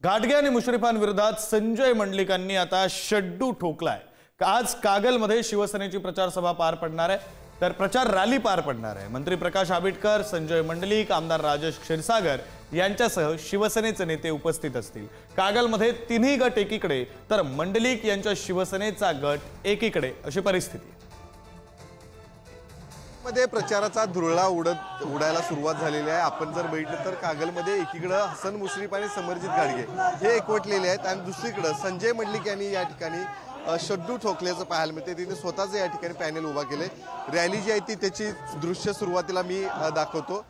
घाटगे आणि मुश्रीफांविरोधात संजय मंडलिकांनी आता शड्डू ठोकलाय। आज कागलमध्ये शिवसेनेची प्रचार सभा पार पडणार आहे, तर प्रचार रॅली पार पडणार आहे। मंत्री प्रकाश आंबेडकर, संजय मंडलिक, आमदार राजेश क्षीरसागर यांच्यासह शिवसेनेचे नेते उपस्थित असतील। कागलमध्ये तिन्ही गट एकीकडे तर मंडलिक यांच्या शिवसेनेचा गट एकीकडे अशी परिस्थिती। मध्ये प्रचाराचा धुरळा उडायला सुरुवात झालेली आहे। आपण जर बघितलं तर कागलमध्ये एकीकडे हसन मुश्रीफ आणि समरजित घाटगे हे एकवटलेले आहेत आणि दुसरीकडे संजय मंडलिक यांनी या ठिकाणी शड्डू ठोकल्याचं पाहायला मिळते। तिने स्वतःच या ठिकाणी पॅनल उभा केले। रॅली जी आहे ती त्याची दृश्य सुरुवातीला मी दाखवतो।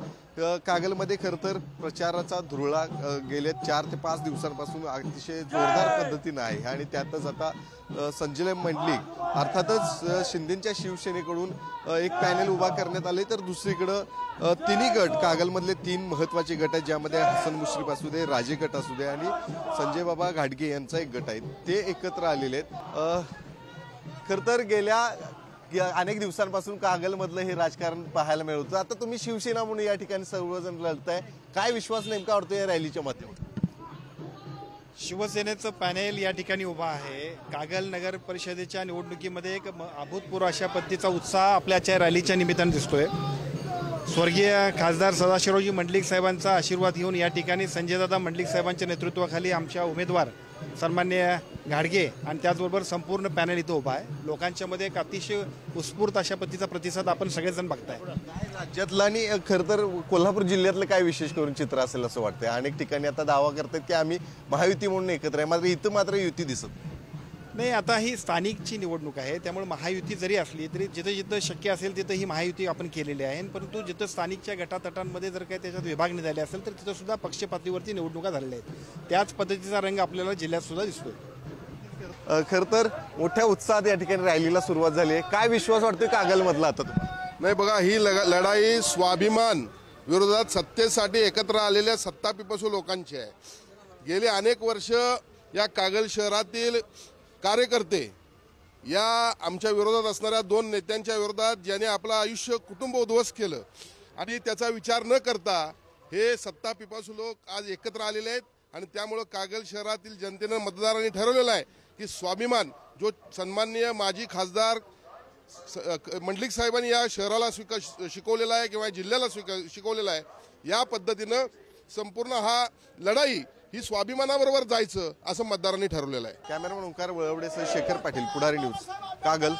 कागलमध्ये खरं तर प्रचाराचा धुरळा गेले 4 ते 5 दिवसांपासून अतिशय जोरदार पद्धतीने आहे आणि त्यातच आता संजय मंडलिक अर्थातच शिंदेच्या शिवसेनेकडून एक पॅनल उभा करण्यात आले, तर दुसरीकडे तिन्ही गट कागलमधले 3 महत्त्वाचे गट आहेत, ज्यामध्ये हसन मुश्रीफ असू दे, राजे गट असू दे आणि संजय बाबा घाटगे यांचा एक गट आहे, ते एकत्र आलेले आहेत। खरं तर गेल्या अनेक दिवसांपासून कागलमधलं हे राजकारण पाहायला मिळत होतं। आता तुम्ही शिवसेना म्हणून या ठिकाणी सर्वजण लढताय, काय विश्वास नेमका वाटतो या रॅलीच्या माध्यमातून? शिवसेनेचं पॅनेल या ठिकाणी उभा आहे। कागल नगर परिषदेच्या निवडणुकीमध्ये एक अभूतपूर्व अशा पद्धतीचा उत्साह आपल्याच्या रॅलीच्या निमित्ताने दिसतोय। स्वर्गीय खासदार सदाशिवरावजी मंडलिक साहेबांचा आशीर्वाद घेऊन या ठिकाणी संजयदादा मंडलिक साहेबांच्या नेतृत्वाखाली आमच्या उमेदवार सन्माननीय घाटगे आणि त्याचबरोबर संपूर्ण पॅनल इथं उभा आहे। लोकांच्या मध्ये एक अतिशय उत्स्फूर्त अशा पद्धतीचा प्रतिसाद आपण सगळेजण बघताय। राज्यातलं आणि खरं तर कोल्हापूर जिल्ह्यातलं काय विशेष करून चित्र असेल असं वाटतंय? अनेक ठिकाणी आता दावा करतात की आम्ही महायुती म्हणून एकत्र आहे, मात्र इथं मात्र युती दिसत नाही। आता ही स्थानिकची निवडणूक आहे, त्यामुळे महायुती जरी असली तरी जिथं जिथं शक्य असेल तिथं ही महायुती आपण केलेली आहे। परंतु जिथं स्थानिकच्या गटातटांमध्ये जर काही त्याच्यात विभागणी झाली असेल तर तिथं सुद्धा पक्ष पातळीवरती निवडणुका झालेल्या आहेत। त्याच पद्धतीचा रंग आपल्याला जिल्ह्यात सुद्धा दिसतोय। खरं तर मोठ्या उत्साहात या ठिकाणी रॅलीला सुरुवात झाली आहे। काय विश्वास वाटतोय कागलमधला आता तुम्हाला? नाही बघा, ही लढाई स्वाभिमान विरोधात सत्तेसाठी एकत्र आलेल्या सत्तापिपासू लोकांची आहे। गेले अनेक वर्ष या कागल शहरातील कार्यकर्ते या आमच्या विरोधात असणाऱ्या 2 नेत्यांच्या विरोधात ज्याने आपलं आयुष्य कुटुंब उद्ध्वस्त केलं आणि त्याचा विचार न करता हे सत्तापिपासू लोक आज एकत्र आलेले आहेत आणि त्यामुळे कागल शहरातील जनतेनं मतदारांनी ठरवलेलं आहे की स्वाभिमान जो सन्माननीय माजी खासदार मंडलिक साहेबांनी या शहराला शिकवलेला आहे किंवा जिल्ह्याला शिकवलेला आहे, या पद्धतीनं संपूर्ण हा लढाई ही स्वाभिमानाबरोबर जायचं असं मतदारांनी ठरवलेलं आहे। कॅमेरामन ओंकार वळवडेसह शेखर पाटील, पुढारी न्यूज, कागल।